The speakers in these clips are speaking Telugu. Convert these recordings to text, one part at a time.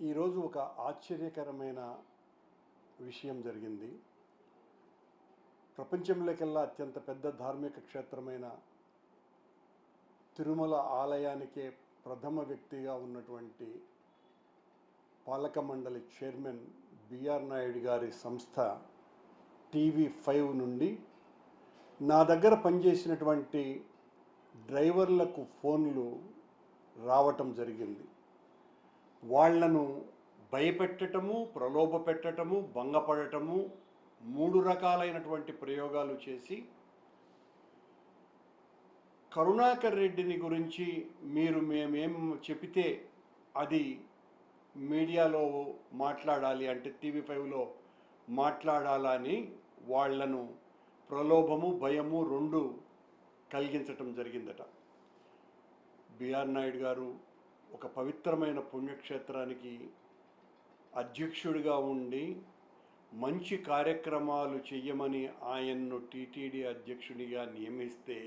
ఈరోజు ఒక ఆశ్చర్యకరమైన విషయం జరిగింది. ప్రపంచంలోకెల్లా అత్యంత పెద్ద ధార్మిక క్షేత్రమైన తిరుమల ఆలయానికే ప్రథమ వ్యక్తిగా ఉన్నటువంటి పాలక మండలి చైర్మన్ బిఆర్ నాయుడు గారి సంస్థ టీవీ5 నుండి నా దగ్గర పనిచేసినటువంటి డ్రైవర్లకు ఫోన్లు రావటం జరిగింది. వాళ్లను భయపెట్టటము, ప్రలోభ పెట్టటము, భంగపడటము 3 రకాలైనటువంటి ప్రయోగాలు చేసి కరుణాకర్ రెడ్డిని గురించి మీరు మేమేం చెబితే అది మీడియాలో మాట్లాడాలి అంటే టీవీ5లో మాట్లాడాలని వాళ్లను ప్రలోభము, భయము 2 కలిగించటం జరిగిందట. బిఆర్ నాయుడు గారు ఒక పవిత్రమైన పుణ్యక్షేత్రానికి అధ్యక్షుడిగా ఉండి మంచి కార్యక్రమాలు చెయ్యమని ఆయన్ను టీటీడీ అధ్యక్షునిగా నియమిస్తే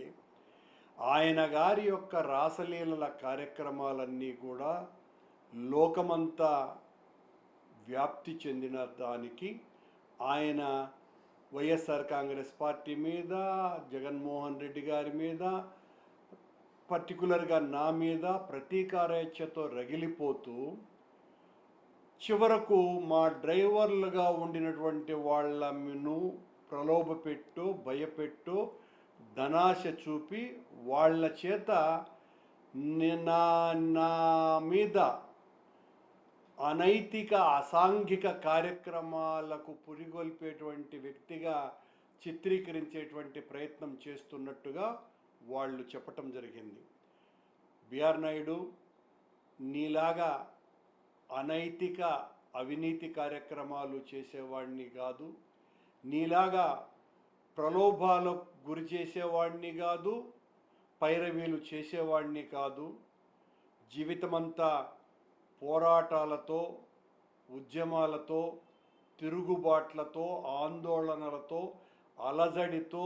ఆయన గారి యొక్క రాసలీలల కార్యక్రమాలన్నీ కూడా లోకమంతా వ్యాప్తి చెందిన దానికి ఆయన వైఎస్ఆర్ కాంగ్రెస్ పార్టీ మీద, జగన్మోహన్ రెడ్డి గారి మీద, పర్టికులర్గా నా మీద ప్రతీకారేచ్ఛతో రగిలిపోతూ చివరకు మా డ్రైవర్లుగా ఉండినటువంటి వాళ్ళను ప్రలోభపెట్టు, భయపెట్టు, ధనాశ చూపి వాళ్ళ చేత నా మీద అనైతిక, అసాంఘిక కార్యక్రమాలకు పురిగొల్పేటువంటి వ్యక్తిగా చిత్రీకరించేటువంటి ప్రయత్నం చేస్తున్నట్టుగా వాళ్ళు చెప్పటం జరిగింది. బిఆర్ నాయుడు, నీలాగా అనైతిక, అవినీతి కార్యక్రమాలు చేసేవాడిని కాదు, నీలాగా ప్రలోభాలకు గురి చేసేవాడిని కాదు, పైరవీలు చేసేవాడిని కాదు. జీవితమంతా పోరాటాలతో, ఉద్యమాలతో, తిరుగుబాట్లతో, ఆందోళనలతో, అలజడితో,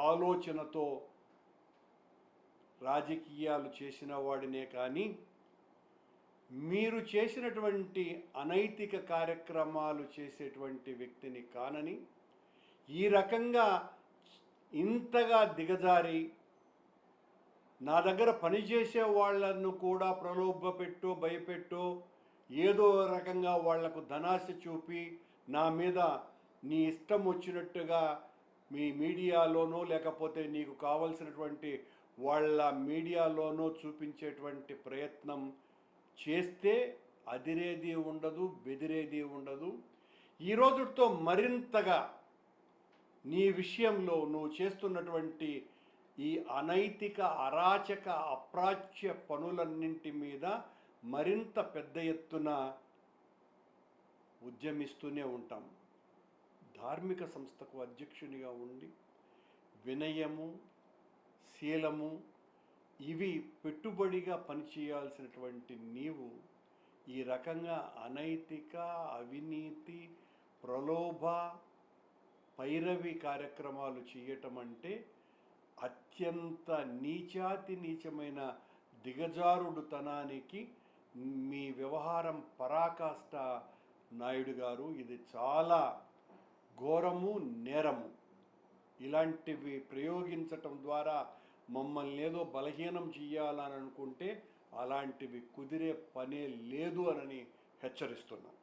ఆలోచనతో రాజకీయాలు చేసిన వాడినే కానీ మీరు చేసినటువంటి అనైతిక కార్యక్రమాలు చేసేటువంటి వ్యక్తిని కానని, ఈ రకంగా ఇంతగా దిగజారి నా దగ్గర పనిచేసే వాళ్ళను కూడా ప్రలోభపెట్టో, భయపెట్టో, ఏదో రకంగా వాళ్లకు ధనాశ చూపి నా మీద నీ ఇష్టం వచ్చినట్టుగా మీ మీడియాలోనో లేకపోతే నీకు కావలసినటువంటి వాళ్ళ మీడియాలోనో చూపించేటువంటి ప్రయత్నం చేస్తే అదిరేది ఉండదు, బెదిరేది ఉండదు. ఈ రోజుతో మరింతగా నీ విషయంలో నువ్వు చేస్తున్నటువంటి ఈ అనైతిక, అరాచక, అప్రాచ్య పనులన్నింటి మీద మరింత పెద్ద ఎత్తున ఉద్యమిస్తూనే ఉంటాం. ధార్మిక సంస్థకు అధ్యక్షునిగా ఉండి వినయము, శీలము ఇవి పెట్టుబడిగా పనిచేయాల్సినటువంటి నీవు ఈ రకంగా అనైతిక, అవినీతి, ప్రలోభ, పైరవి కార్యక్రమాలు చేయటం అంటే అత్యంత నీచాతి నీచమైన దిగజారుడుతనానికి మీ వ్యవహారం పరాకాష్ట నాయుడు గారు. ఇది చాలా ఘోరము, నేరము. ఇలాంటివి ప్రయోగించటం ద్వారా మమ్మల్ని ఏదో బలహీనం చేయాలని అనుకుంటే అలాంటివి కుదిరే పనే లేదు అని హెచ్చరిస్తున్నాం.